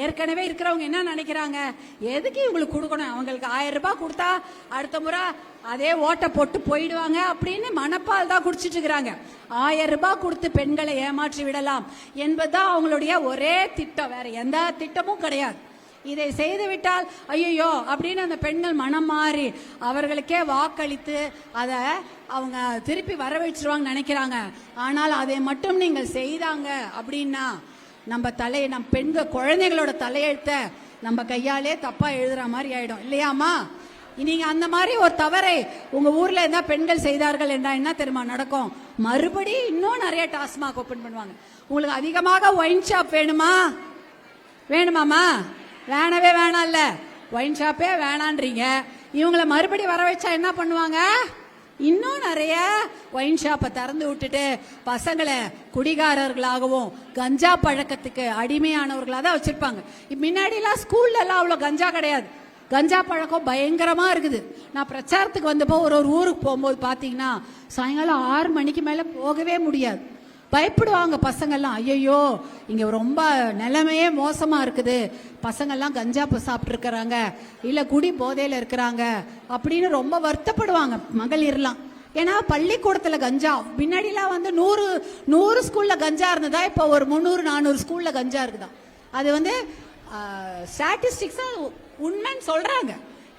ஏற்கனவே இருக்கிறவங்க என்ன நினைக்கிறாங்க, எதுக்கு இவங்களுக்கு கொடுக்கணும், அவங்களுக்கு 1000 ரூபாய் கொடுத்தா அடுத்த முறை அதே ஓட்டை போட்டு போயிடுவாங்க அப்படின்னு மனப்பால் தான் குடிச்சிட்டு இருக்கிறாங்க. 1000 ரூபாய் கொடுத்து பெண்களை ஏமாற்றி விடலாம் என்பதுதான் அவங்களுடைய ஒரே திட்டம், வேற எந்த திட்டமும் கிடையாது. இதை செய்துவிட்டால் ஐயோ அப்படின்னு அந்த பெண்கள் மனம் மாறி அவர்களுக்கே வாக்களித்து அதை அவங்க திருப்பி வரவழைச்சிருவாங்க நினைக்கிறாங்க. ஆனால் அதை மட்டும் நீங்கள் செய்தாங்க அப்படின்னா நம்ம பெண்கள் குழந்தைகளோட தலையெழுத்த நம்ம கையாலே தப்பா எழுதுற மாதிரி ஆயிடும் இல்லையாமா? நீங்க அந்த மாதிரி ஒரு தவறை உங்க ஊர்ல இருந்தா பெண்கள் செய்தார்கள் என்றா என்ன தெரியுமா நடக்கும்? மறுபடியும் இன்னும் நிறைய டாஸ்மாக் ஓபன் பண்ணுவாங்க. உங்களுக்கு அதிகமாக ஒயின் ஷாப் வேணுமாமா? வேணவே வேணாம் இல்ல, ஒயின் ஷாப்பே வேணான்றீங்க. இவங்களை மறுபடி வர வச்சா என்ன பண்ணுவாங்க? இன்னும் நிறைய ஒயின் ஷாப்பை திறந்து விட்டுட்டு பசங்களை குடிகாரர்களாகவும் கஞ்சா பழக்கத்துக்கு அடிமையானவர்களாக தான் வச்சிருப்பாங்க. முன்னாடிலாம் ஸ்கூல்ல எல்லாம் அவ்வளோ கஞ்சா கிடையாது. கஞ்சா பழக்கம் பயங்கரமா இருக்குது. நான் பிரச்சாரத்துக்கு வந்தப்போ ஒரு ஊருக்கு போகும்போது பாத்தீங்கன்னா சாயங்காலம் 6 மணிக்கு மேல போகவே முடியாது. பயப்படுவாங்க பசங்கள்லாம். ஐயோ இங்க ரொம்ப நிலைமையே மோசமா இருக்குது, பசங்கள்லாம் கஞ்சா சாப்பிட்டு இருக்கிறாங்க, இல்ல குடி போதையில இருக்கிறாங்க அப்படின்னு ரொம்ப வருத்தப்படுவாங்க மகளிர்லாம். ஏன்னா பள்ளிக்கூடத்துல கஞ்சா முன்னாடிலாம் 100 ஸ்கூல்ல கஞ்சா இருந்ததா, இப்போ ஒரு 300-400 ஸ்கூல்ல கஞ்சா இருக்குதான். அது ஸ்டாட்டிஸ்டிக்ஸா உண்மைன்னு சொல்றாங்க.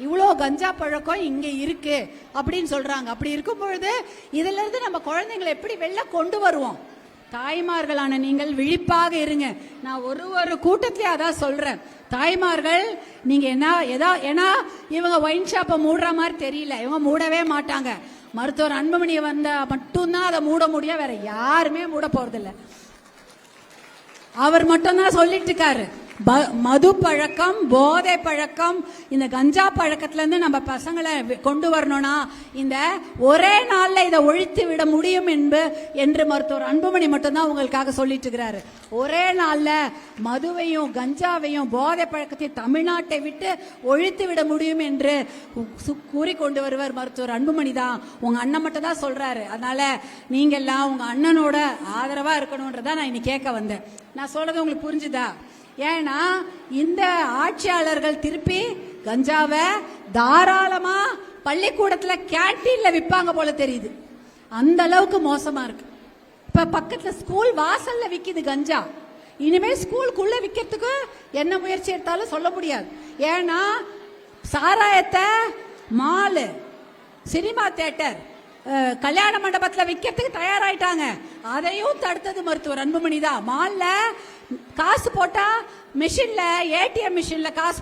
இவ்வளோ கஞ்சா பழக்கம் இங்க இருக்கு அப்படின்னு சொல்றாங்க. அப்படி இருக்கும் பொழுது இதுல இருந்து நம்ம குழந்தைங்களை எப்படி வெளில கொண்டு வருவோம்? தாய்மார்களான நீங்கள் விழிப்பாக இருங்க. நான் ஒரு கூட்டத்திலே அதான் சொல்றேன். தாய்மார்கள் நீங்க ஏன்னா இவங்க ஒயின் ஷாப்பை மூடுற மாதிரி தெரியல, இவங்க மூடவே மாட்டாங்க. மருத்துவர் அன்புமணி வந்தா மட்டும்தான் அதை மூட முடியும், வேற யாருமே மூட போறதில்லை. அவர் மட்டும்தான் சொல்லிட்டு இருக்காரு. மது பழக்கம், போதை பழக்கம், இந்த கஞ்சா பழக்கத்துல இருந்து நம்ம பசங்களை கொண்டு வரணும்னா இந்த ஒரே நாள்ல இதை ஒழித்து விட முடியும் என்று மருத்துவர் அன்புமணி மட்டும்தான் உங்களுக்காக சொல்லிட்டு இருக்கிறாரு. ஒரே நாள்ல மதுவையும் கஞ்சாவையும் போதை பழக்கத்தையும் தமிழ்நாட்டை விட்டு ஒழித்து விட முடியும் என்று கூறி கொண்டு வருவர் மருத்துவர் அன்புமணி தான். உங்க அண்ணன் மட்டும் தான் சொல்றாரு. அதனால நீங்க எல்லாம் உங்க அண்ணனோட ஆதரவா இருக்கணும்ன்றதா நான் இன்னைக்கு கேட்க வந்தேன். நான் சொல்றது உங்களுக்கு புரிஞ்சுதா? ஏன்னா இந்த ஆட்சியாளர்கள் திருப்பி கஞ்சாவை தாராளமா பள்ளிக்கூடத்துல கேண்டீன்ல விற்பாங்க போல தெரியுது. அந்த அளவுக்கு மோசமா இருக்கு. இப்ப பக்கத்துல ஸ்கூல் வாசல்ல விக்குது கஞ்சா. இனிமே ஸ்கூலுக்குள்ள விக்கிறதுக்கு என்ன முயற்சி எடுத்தாலும் சொல்ல முடியாது. ஏன்னா சாராயத்தை மாலு, சினிமா தியேட்டர், கல்யாண மண்டபத்தில் விற்கிறதுக்கு தயாராயிட்டாங்க. அதையும் தடுத்தது மருத்துவர் அன்புமணி தான். மால்ல காசு போட்டா மிஷின்ல, ஏடிஎம் மிஷின்ல காசு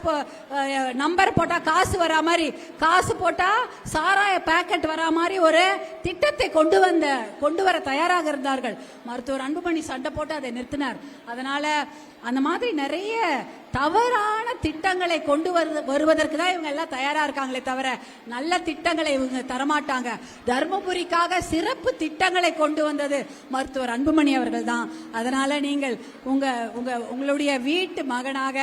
நம்பர் போட்டா காசு வரா மாதிரி, காசு போட்டா சாராய பாக்கெட் வரா மாதிரி ஒரு திட்டத்தை கொண்டு வர தயாராக இருந்தார்கள். மருத்துவர் அன்புமணி சண்டை போட்டு அதை நிறுத்தினார். அதனால அந்த மாதிரி நிறைய தவறான திட்டங்களை கொண்டு வருவதற்கு தான் இவங்க எல்லாம் தயாரா இருக்காங்களே தவிர நல்ல திட்டங்களை இவங்க தரமாட்டாங்க. தர்மபுரிக்காக சிறப்பு திட்டங்களை கொண்டு வந்தது மருத்துவர் அன்புமணி அவர்கள் தான். அதனால நீங்கள் உங்களுடைய வீட்டு மகனாக,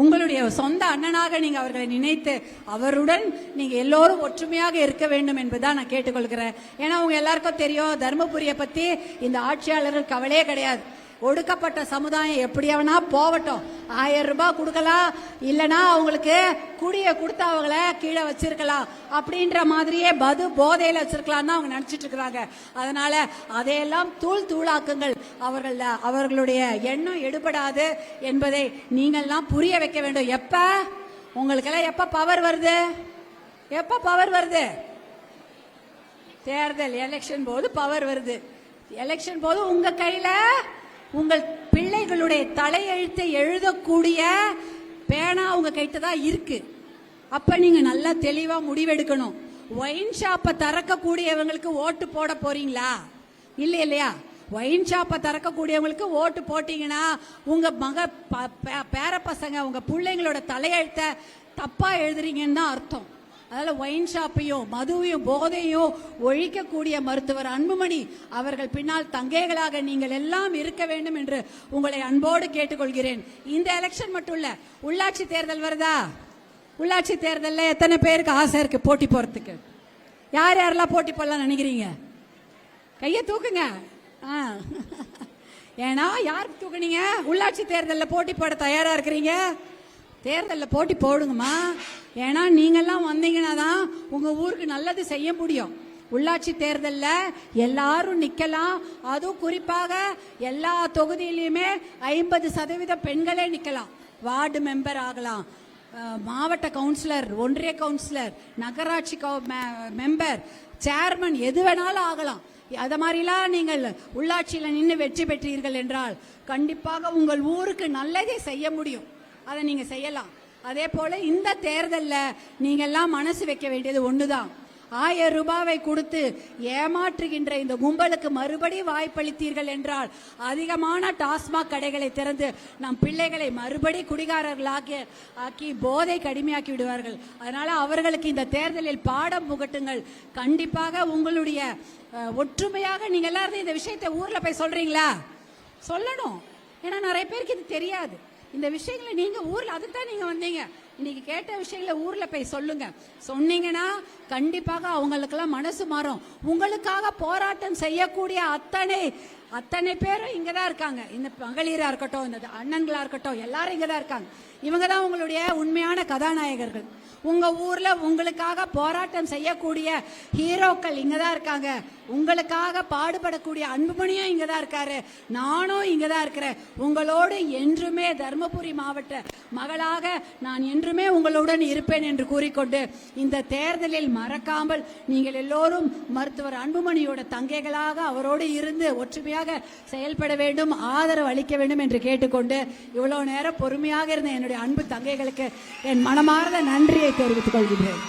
உங்களுடைய சொந்த அண்ணனாக நீங்க அவர்களை நினைத்து அவருடன் நீங்க எல்லோரும் ஒற்றுமையாக இருக்க வேண்டும் என்பதுதான் நான் கேட்டுக்கொள்கிறேன். ஏன்னா உங்க எல்லாருக்கும் தெரியும், தர்மபுரியை பத்தி இந்த ஆட்சியாளர்கள் கவலையே கிடையாது. ஒடுக்கப்பட்ட சமுதாயம் எப்படியாவனா போகட்டும், 1000 ரூபாய் கொடுக்கலாம், இல்லைன்னா அவங்களுக்கு குடியை கொடுத்து அவங்கள கீழே வச்சிருக்கலாம் அப்படின்ற மாதிரியே போதையில வச்சிருக்கலாம் அவங்க நினைச்சிட்டு இருக்கிறாங்க. அதனால அதையெல்லாம் தூளாக்குங்கள். அவர்களுடைய எண்ணம் எடுபடாது என்பதை நீங்கள்லாம் புரிய வைக்க வேண்டும். உங்களுக்கெல்லாம் எப்ப பவர் வருது? தேர்தல் எலெக்ஷன் போது பவர் வருது. எலெக்ஷன் போது உங்க கையில உங்கள் பிள்ளைகளுடைய தலையெழுத்தை எழுதக்கூடிய பேனா உங்க கைட்ட தான் இருக்கு. அப்ப நீங்க நல்லா தெளிவா முடிவெடுக்கணும். ஒயின் ஷாப்பை திறக்கக்கூடியவங்களுக்கு ஓட்டு போட போறீங்களா? இல்லையா? ஒயின் ஷாப்பை திறக்கக்கூடியவங்களுக்கு ஓட்டு போட்டீங்கன்னா உங்க பேர பசங்க, உங்க பிள்ளைங்களோட தலையெழுத்தை தப்பா எழுதுறீங்கன்னு தான் அர்த்தம். அதனால ஒயின் ஷாப்பையும் மதுவையும் போதையும் ஒழிக்கக்கூடிய மருத்துவர் அன்புமணி அவர்கள் பின்னால் தங்கைகளாக நீங்கள் எல்லாம் இருக்க வேண்டும் என்று உங்களை அன்போடு கேட்டுக்கொள்கிறேன். இந்த எலெக்ஷன் மட்டும் இல்ல, உள்ளாட்சி தேர்தல் வருதா? உள்ளாட்சி தேர்தலில் எத்தனை பேருக்கு ஆசை இருக்கு போட்டி போறதுக்கு? யாரெல்லாம் போட்டி போடலாம் நினைக்கிறீங்க? கையை தூக்குங்க. ஏன்னா யாருக்கு தூக்குனீங்க? உள்ளாட்சி தேர்தலில் போட்டி போட தயாரா இருக்கிறீங்க? தேர்தலில் போட்டி போடுங்கம்மா. ஏன்னா நீங்கெல்லாம் வந்தீங்கன்னா தான் உங்க ஊருக்கு நல்லது செய்ய முடியும். உள்ளாட்சி தேர்தலில் எல்லாரும் நிக்கலாம். அதுவும் குறிப்பாக எல்லா தொகுதியிலையுமே 50% பெண்களே நிக்கலாம். வார்டு மெம்பர் ஆகலாம், மாவட்ட கவுன்சிலர், ஒன்றிய கவுன்சிலர், நகராட்சி மெம்பர், சேர்மன், எது வேணாலும் ஆகலாம். அத மாதிரிலாம் நீங்கள் உள்ளாட்சியில் நின்று வெற்றி பெற்றீர்கள் என்றால் கண்டிப்பாக உங்கள் ஊருக்கு நல்லதே செய்ய முடியும். அதை நீங்க செய்யலாம். அதே போல இந்த தேர்தலில் நீங்க எல்லாம் மனசு வைக்க வேண்டியது ஒண்ணுதான். 1000 ரூபாவை கொடுத்து ஏமாற்றுகின்ற இந்த கும்பலுக்கு மறுபடியும் வாய்ப்பளித்தீர்கள் என்றால் அதிகமான டாஸ்மாக் கடைகளை திறந்து நம் பிள்ளைகளை மறுபடி குடிகாரர்களாக்கி போதை கடுமையாக்கி விடுவார்கள். அதனால அவர்களுக்கு இந்த தேர்தலில் பாடம் புகட்டுங்கள். கண்டிப்பாக உங்களுடைய ஒற்றுமையாக நீங்க எல்லாரும் இந்த விஷயத்தை ஊர்ல போய் சொல்றீங்களா? சொல்லணும். ஏன்னா நிறைய பேருக்கு இது தெரியாது. இந்த விஷயங்களை நீங்க ஊர்ல, அதுதான் நீங்க வந்தீங்க. இன்னைக்கு கேட்ட விஷயங்களை ஊர்ல போய் சொல்லுங்க. சொன்னீங்கன்னா கண்டிப்பாக அவங்களுக்கெல்லாம் மனசு மாறும். உங்களுக்காக போராட்டம் செய்யக்கூடிய அத்தனை பேரும் இங்கதான் இருக்காங்க. இந்த மகளிரா இருக்கட்டும், இந்த அண்ணன்களா இருக்கட்டும், எல்லாரும் இங்கதான் இருக்காங்க. இவங்க தான் உங்களுடைய உண்மையான கதாநாயகர்கள். உங்க ஊர்ல உங்களுக்காக போராட்டம் செய்யக்கூடிய ஹீரோக்கள் இங்கதான் இருக்காங்க. உங்களுக்காக பாடுபடக்கூடிய அன்புமணியும் இங்கதான் இருக்காரு. நானும் இங்கதான் இருக்கிறேன். உங்களோடு என்றுமே தர்மபுரி மாவட்ட மகளாக நான் என்றுமே உங்களுடன் இருப்பேன் என்று கூறிக்கொண்டு இந்த தேர்தலில் மறக்காமல் நீங்கள் எல்லோரும் மருத்துவர் அன்புமணியோட தங்கைகளாக அவரோடு இருந்து ஒற்றுமையாக செயல்பட வேண்டும், ஆதரவு அளிக்க வேண்டும் என்று கேட்டுக்கொண்டு இவ்வளவு நேரம் பொறுமையாக இருந்த என்னுடைய அன்பு தங்கைகளுக்கு என் மனமார்ந்த நன்றியை தெரிவித்துக் கொள்கிறேன்.